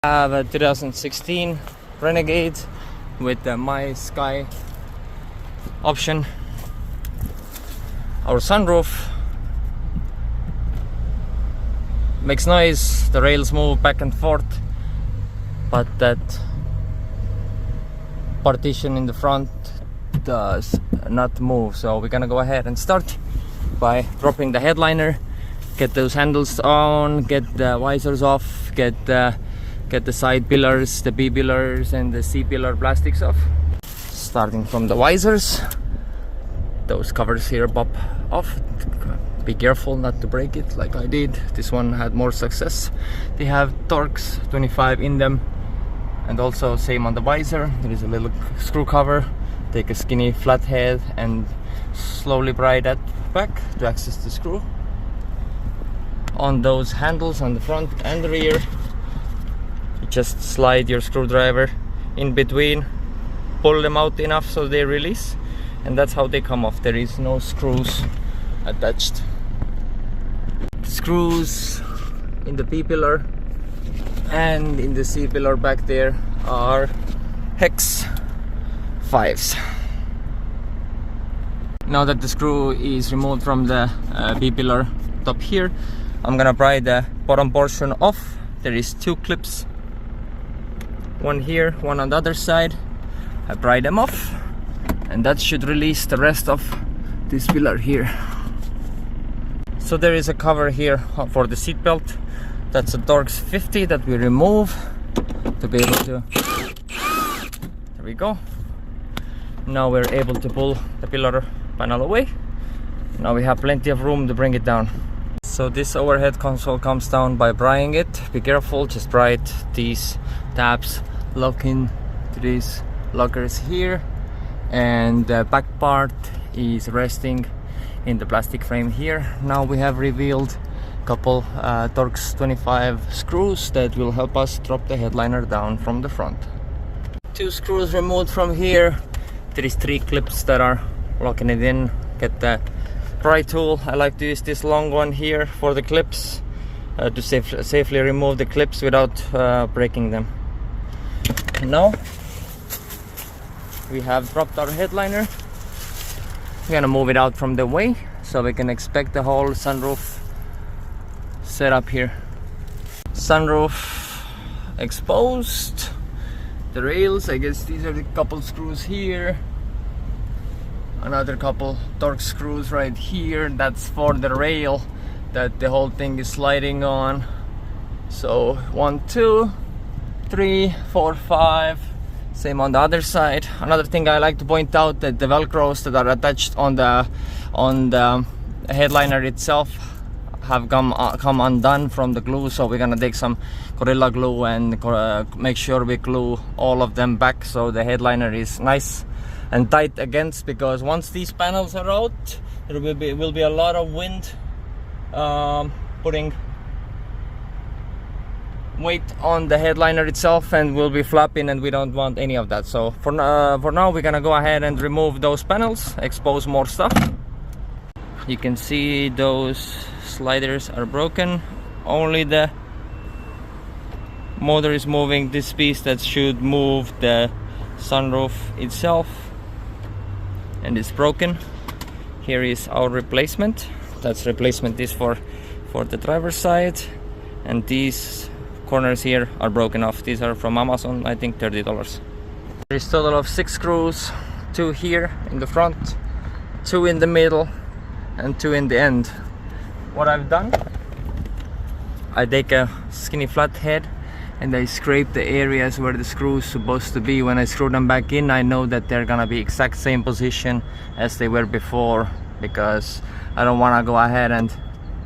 I have a 2016 Renegade with the My Sky option. Our sunroof makes noise, the rails move back and forth, but that partition in the front does not move. So we're gonna go ahead and start by dropping the headliner, get those handles on, get the visors off, get the side pillars, the B pillars and the C pillar plastics off. Starting from the visors, those covers here pop off. Be careful not to break it like I did. This one had more success. They have Torx 25 in them, and also same on the visor. There is a little screw cover. Take a skinny flathead and slowly pry that back to access the screw. On those handles on the front and the rear, you just slide your screwdriver in between, pull them out enough so they release, and that's how they come off. There is no screws attached. The screws in the B pillar and in the C pillar back there are hex 5s. Now that the screw is removed from the B pillar top here, I'm gonna pry the bottom portion off. There is 2 clips, one here, one on the other side. I pry them off, and that should release the rest of this pillar here. So there is a cover here for the seat belt. That's a Torx 50 that we remove to be able to, there we go. Now we're able to pull the pillar panel away. Now we have plenty of room to bring it down. So this overhead console comes down by prying it. Be careful, just pry it. These tabs lock in to these lockers here, and the back part is resting in the plastic frame here. Now we have revealed a couple Torx 25 screws that will help us drop the headliner down from the front. 2 screws removed from here. There is 3 clips that are locking it in. Get the pry tool. I like to use this long one here for the clips to safely remove the clips without breaking them. And now we have dropped our headliner. We're gonna move it out from the way so we can expect the whole sunroof setup here. Sunroof exposed. The rails, I guess these are the couple screws here. Another couple Torx screws right here. That's for the rail that the whole thing is sliding on. So 1, 2, 3, 4, 5. Same on the other side. Another thing I like to point out that the velcros that are attached on the headliner itself have come undone from the glue. So we're gonna take some Gorilla Glue and make sure we glue all of them back so the headliner is nice and tight against, because once these panels are out, there will be a lot of wind putting weight on the headliner itself, and we'll be flapping, and we don't want any of that. So for now we're gonna go ahead and remove those panels, expose more stuff. You can see those sliders are broken. Only the motor is moving this piece that should move the sunroof itself, and it's broken. Here is our replacement. That's replacement is for the driver's side, and these corners here are broken off. These are from Amazon, I think $30. There's a total of 6 screws, 2 here in the front, 2 in the middle, and 2 in the end. What I've done, I take a skinny flathead and I scrape the areas where the screw is supposed to be. When I screw them back in, I know that they're gonna be exact same position as they were before, because I don't wanna go ahead and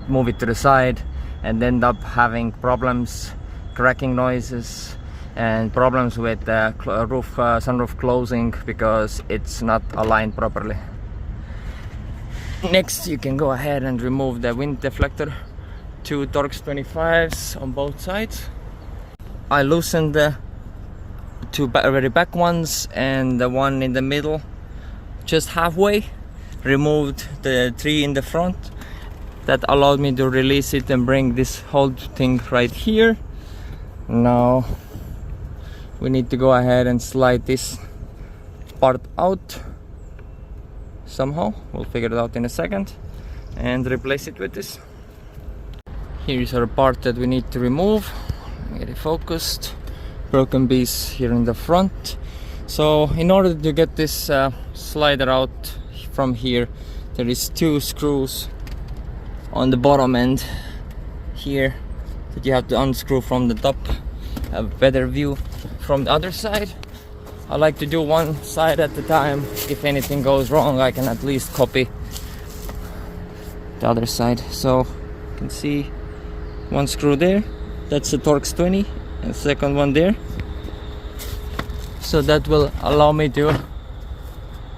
move it to the side and end up having problems, cracking noises, and problems with the sunroof closing because it's not aligned properly. Next, you can go ahead and remove the wind deflector. 2 Torx 25s on both sides. I loosened the 2 very back ones and the one in the middle just halfway. Removed the 3 in the front. That allowed me to release it and bring this whole thing right here. Now we need to go ahead and slide this part out somehow. We'll figure it out in a second and replace it with this. Here's our part that we need to remove. Get it focused. Broken piece here in the front. So in order to get this slider out from here, there is 2 screws on the bottom end here that you have to unscrew from the top. Have a better view from the other side. I like to do one side at a time. If anything goes wrong, I can at least copy the other side. So you can see one screw there, that's the Torx 20, and second one there. So that will allow me to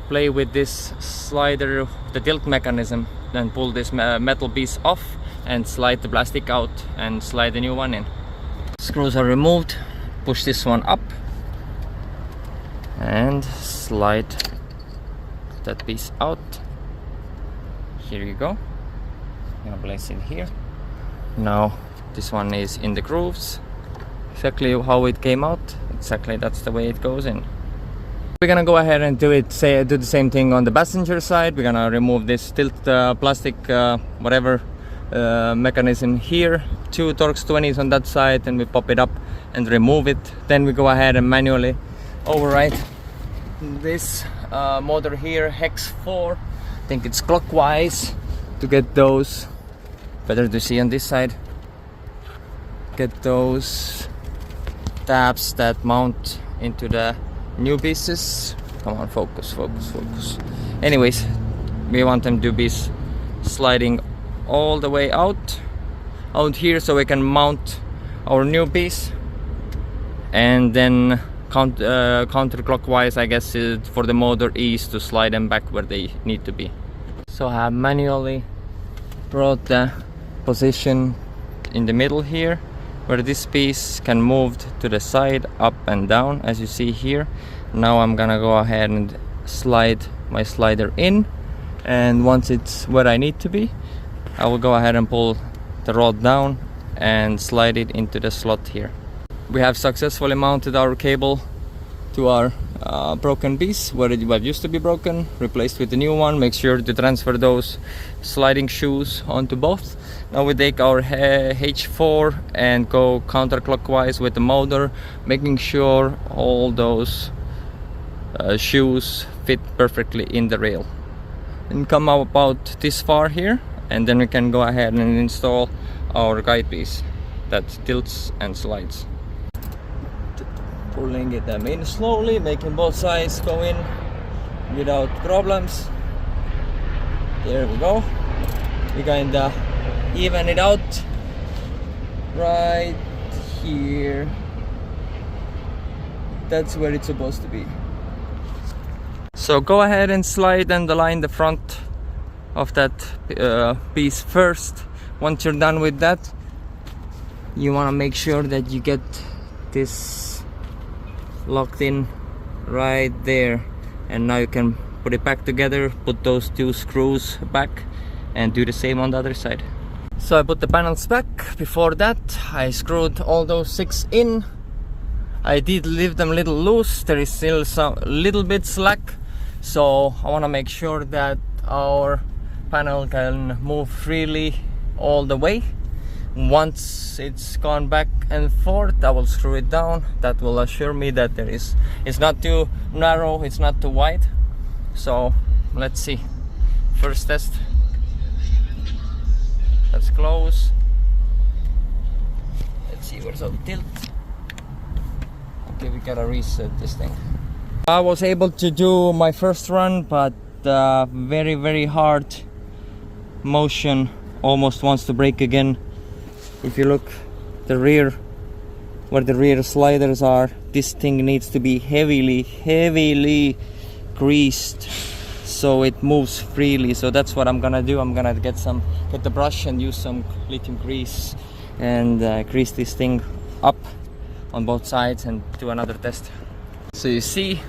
play with this slider, the tilt mechanism, then pull this metal piece off and slide the plastic out and slide the new one in. Screws are removed. Push this one up and slide that piece out. Here you go. I'm gonna place it here. Now this one is in the grooves, exactly how it came out. Exactly, that's the way it goes in. We're gonna go ahead and do the same thing on the passenger side. We're gonna remove this tilt plastic whatever mechanism here. 2 Torx 20s on that side, and we pop it up and remove it. Then we go ahead and manually override this motor here, hex 4. I think it's clockwise to get those, better to see on this side, get those tabs that mount into the new pieces. Come on, focus, focus, focus. Anyways, we want them to be sliding all the way out here, so we can mount our new piece, and then counterclockwise, I guess, for the motor is to slide them back where they need to be. So I have manually brought the position in the middle here, where this piece can move to the side, up and down, as you see here. Now I'm gonna go ahead and slide my slider in, and once it's where I need to be, I will go ahead and pull the rod down and slide it into the slot here. We have successfully mounted our cable to our broken piece where it used to be broken, replaced with a new one. Make sure to transfer those sliding shoes onto both. Now we take our H4 and go counterclockwise with the motor, making sure all those shoes fit perfectly in the rail. And come up about this far here, and then we can go ahead and install our guide piece that tilts and slides. Pulling them in slowly, making both sides go in without problems. There we go. We kinda even it out right here. That's where it's supposed to be. So go ahead and slide and align the front of that piece first. Once you're done with that, you want to make sure that you get this locked in right there, and now you can put it back together, put those 2 screws back, and do the same on the other side. So I put the panels back. Before that, I screwed all those 6 in. I did leave them a little loose. There is still some little bit slack, so I want to make sure that our panel can move freely all the way. Once it's gone back and forth, I will screw it down. That will assure me that it's not too narrow, it's not too wide. So let's see. First test. Let's close. Let's see where's the tilt. Okay, we gotta reset this thing. I was able to do my first run, but very, very hard motion almost wants to break again. If you look the rear, where the rear sliders are, this thing needs to be heavily greased so it moves freely. So that's what I'm gonna do. I'm gonna get the brush and use some lithium grease and grease this thing up on both sides and do another test. So you see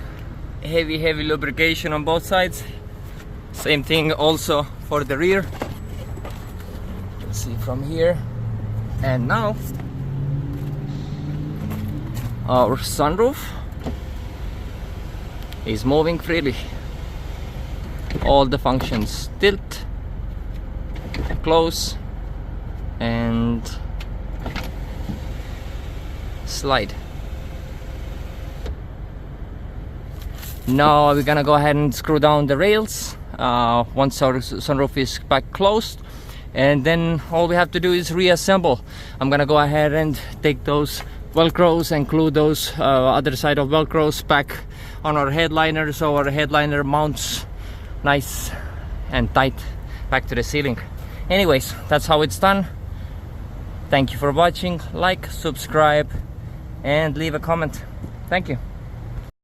heavy lubrication on both sides. Same thing also for the rear. Let's see from here. And now Our sunroof is moving freely. All the functions: tilt, close, and slide. Now we're gonna go ahead and screw down the rails once our sunroof is back closed, and then all we have to do is reassemble. I'm gonna go ahead and take those velcros and glue those other side of velcros back on our headliner, so our headliner mounts nice and tight back to the ceiling. Anyways, that's how it's done. Thank you for watching. Like, subscribe, and leave a comment. Thank you.